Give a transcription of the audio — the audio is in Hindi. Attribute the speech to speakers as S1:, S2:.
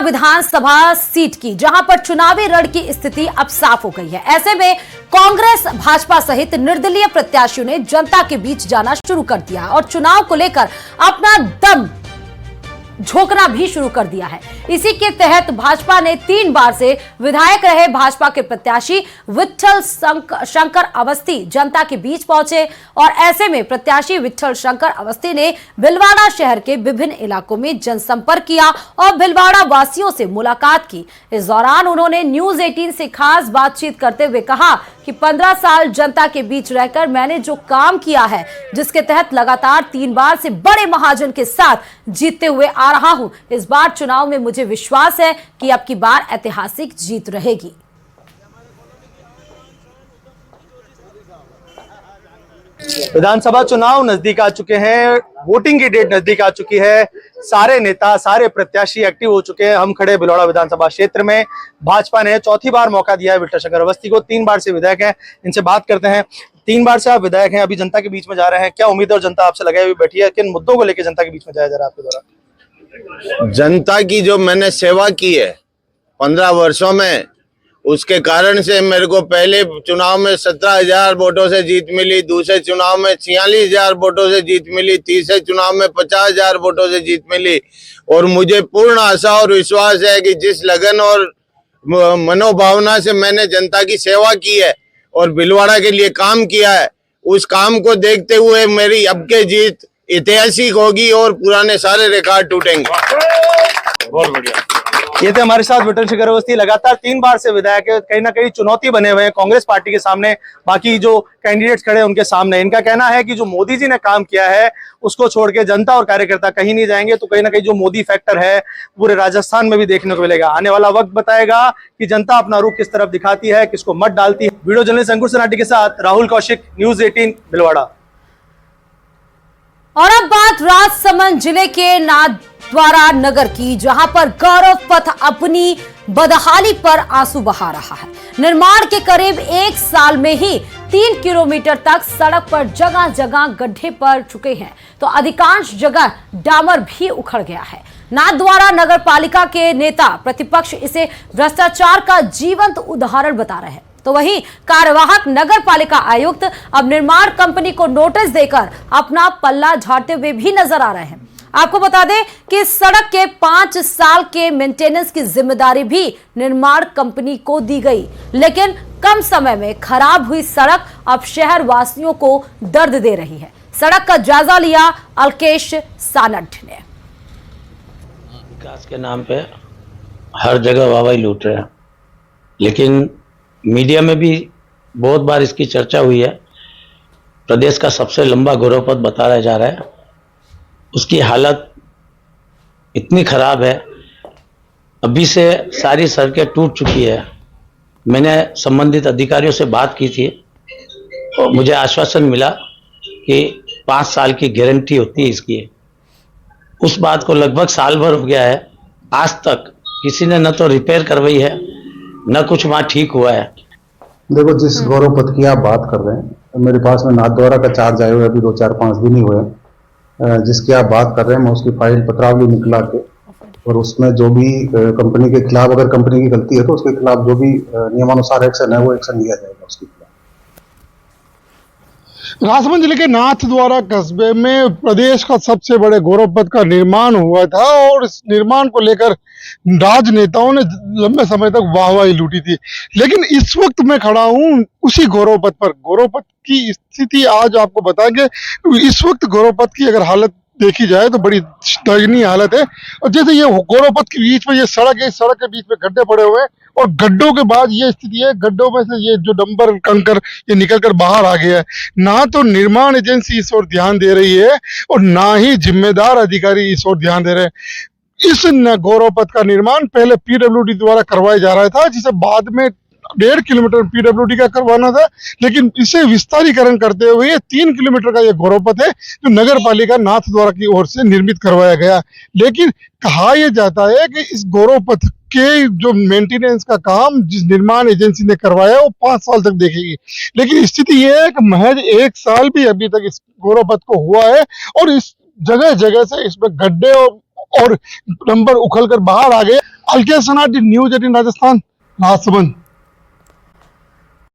S1: विधानसभा सीट की, जहां पर चुनावी रण की स्थिति अब साफ हो गई है। ऐसे में कांग्रेस, भाजपा सहित निर्दलीय प्रत्याशियों ने जनता के बीच जाना शुरू कर दिया और चुनाव को लेकर अपना दम झोंकना भी शुरू कर दिया है। इसी के तहत भाजपा ने 3 बार से विधायक रहे भाजपा के प्रत्याशी विट्ठल शंकर अवस्थी जनता के बीच पहुंचे और ऐसे में प्रत्याशी विट्ठल शंकर अवस्थी ने भीलवाड़ा शहर के विभिन्न इलाकों में जनसंपर्क किया और भीलवाड़ा वासियों से मुलाकात की। इस दौरान उन्होंने न्यूज 18 से खास बातचीत करते हुए कहा कि 15 साल जनता के बीच रहकर मैंने जो काम किया है, जिसके तहत लगातार 3 बार से बड़े महाजन के साथ जीतते हुए आ रहा हूं, इस बार चुनाव में मुझे विश्वास है कि अब की बार ऐतिहासिक जीत रहेगी।
S2: विधानसभा चुनाव नजदीक आ चुके हैं, वोटिंग की डेट नजदीक आ चुकी है। सारे नेता, सारे प्रत्याशी एक्टिव हो चुके हैं। हम खड़े भीलवाड़ा विधानसभा क्षेत्र में। भाजपा ने चौथी बार मौका दिया है विट्ठल शंकर अवस्थी को। 3 बार से विधायक हैं, इनसे बात करते हैं। 3 बार से आप विधायक हैं, अभी जनता के बीच में जा रहे हैं, क्या उम्मीद और जनता आपसे लगाई हुई बैठी है? किन मुद्दों को लेकर जनता के बीच में जाया जा रहा है आपके द्वारा?
S3: जनता की जो मैंने सेवा की है 15 वर्षों में, उसके कारण से मेरे को पहले चुनाव में 17,000 वोटों से जीत मिली, दूसरे चुनाव में 46,000 वोटों से जीत मिली, तीसरे चुनाव में 50,000 वोटों से जीत मिली। और मुझे पूर्ण आशा और विश्वास है कि जिस लगन और मनोभावना से मैंने जनता की सेवा की है और भीलवाड़ा के लिए काम किया है, उस काम को देखते हुए मेरी अब की जीत ऐतिहासिक होगी और पुराने सारे रिकॉर्ड टूटेंगे।
S2: बहुत बढ़िया। ये थे हमारे साथ विट्ठल शंकर अवस्थी, लगातार 3 बार से विधायक है। कहीं ना कहीं चुनौती बने हुए हैं कांग्रेस पार्टी के सामने, बाकी जो कैंडिडेट्स खड़े हैं उनके सामने। इनका कहना है कि जो मोदी जी ने काम किया है उसको छोड़ के जनता और कार्यकर्ता कहीं नहीं जाएंगे। तो कहीं ना कहीं जो मोदी फैक्टर है पूरे राजस्थान में भी देखने को मिलेगा। आने वाला वक्त बताएगा कि जनता अपना रुख किस तरफ दिखाती है, किसको मत डालती है। वीडियो जर्नलिस्ट अंकुर सनाटी के साथ राहुल कौशिक, न्यूज 18 भीलवाड़ा।
S1: और अब बात राजसमंद जिले के नाथद्वारा नगर की, जहां पर गौरव पथ अपनी बदहाली पर आंसू बहा रहा है। निर्माण के करीब 1 साल में ही 3 किलोमीटर तक सड़क पर जगह जगह गड्ढे पड़ चुके हैं, तो अधिकांश जगह डामर भी उखड़ गया है। नाथद्वारा नगर पालिका के नेता प्रतिपक्ष इसे भ्रष्टाचार का जीवंत उदाहरण बता रहे हैं, तो वहीं कार्यवाहक नगर पालिका आयुक्त अब निर्माण कंपनी को नोटिस देकर अपना पल्ला झाड़ते हुए भी नजर आ रहे हैं। आपको बता दें कि सड़क के 5 साल के मेंटेनेंस की जिम्मेदारी भी निर्माण कंपनी को दी गई, लेकिन कम समय में खराब हुई सड़क अब शहर वासियों को दर्द दे रही है। सड़क का जायजा लिया अलकेश सानठ ने।
S4: विकास के नाम पे हर जगह वाहवाही लूट रहे हैं, लेकिन मीडिया में भी बहुत बार इसकी चर्चा हुई है। प्रदेश का सबसे लंबा गौरव पथ बताया जा रहा है, उसकी हालत इतनी खराब है, अभी से सारी सड़कें टूट चुकी है। मैंने संबंधित अधिकारियों से बात की थी और मुझे आश्वासन मिला कि 5 साल की गारंटी होती है इसकी। उस बात को लगभग साल भर हो गया है, आज तक किसी ने न तो रिपेयर करवाई है न कुछ वहां ठीक हुआ है।
S5: देखो, जिस गौरव पथ की आप बात कर रहे हैं, मेरे पास में नाथद्वारा का चार्ज आए हुए अभी 2-4-5 दिन ही हुए। जिसकी आप बात कर रहे हैं, मैं उसकी फाइल पत्रावली निकला के और उसमें जो भी कंपनी के खिलाफ, अगर कंपनी की गलती है तो उसके खिलाफ जो भी नियमानुसार एक्शन है वो एक्शन लिया जाएगा उसके खिलाफ।
S6: राजसमंद जिले के नाथद्वारा कस्बे में प्रदेश का सबसे बड़े गौरव पथ का निर्माण हुआ था और इस निर्माण को लेकर राजनेताओं ने लंबे समय तक वाहवाही लूटी थी, लेकिन इस वक्त मैं खड़ा हूं उसी गौरव पथ पर। गौरव पथ की स्थिति आज आपको बताएंगे। इस वक्त गौरव पथ की अगर हालत देखी जाए तो बड़ी दयनीय हालत है। और जैसे ये गौरव पथ के बीच में ये सड़क है, सड़क के बीच में गड्ढे पड़े हुए हैं और गड्ढों के बाद ये स्थिति है, गड्ढों में से ये जो डंबर कंकर ये निकलकर बाहर आ गया है। ना तो निर्माण एजेंसी इस ओर ध्यान दे रही है और ना ही जिम्मेदार अधिकारी इस ओर ध्यान दे रहे हैं। इस गौरव पथ का निर्माण पहले पीडब्ल्यूडी द्वारा करवाया जा रहा था, जिसे बाद में 1.5 किलोमीटर पीडब्ल्यूडी का करवाना था, लेकिन इसे विस्तारीकरण करते हुए 3 किलोमीटर का यह गौरव पथ है जो नगर पालिका नाथद्वारा की ओर से निर्मित करवाया गया। लेकिन कहा यह जाता है कि इस गौरव पथ के जो मेंटेनेंस का काम जिस निर्माण एजेंसी ने करवाया वो 5 साल तक देखेगी, लेकिन स्थिति यह है कि महज 1 साल भी अभी तक इस गौरव पथ को हुआ है और इस जगह जगह से इसमें गड्ढे और नंबर उखल कर बाहर आ गए। अलकेश सनाटी, न्यूज 18 राजस्थान, राजसमंद।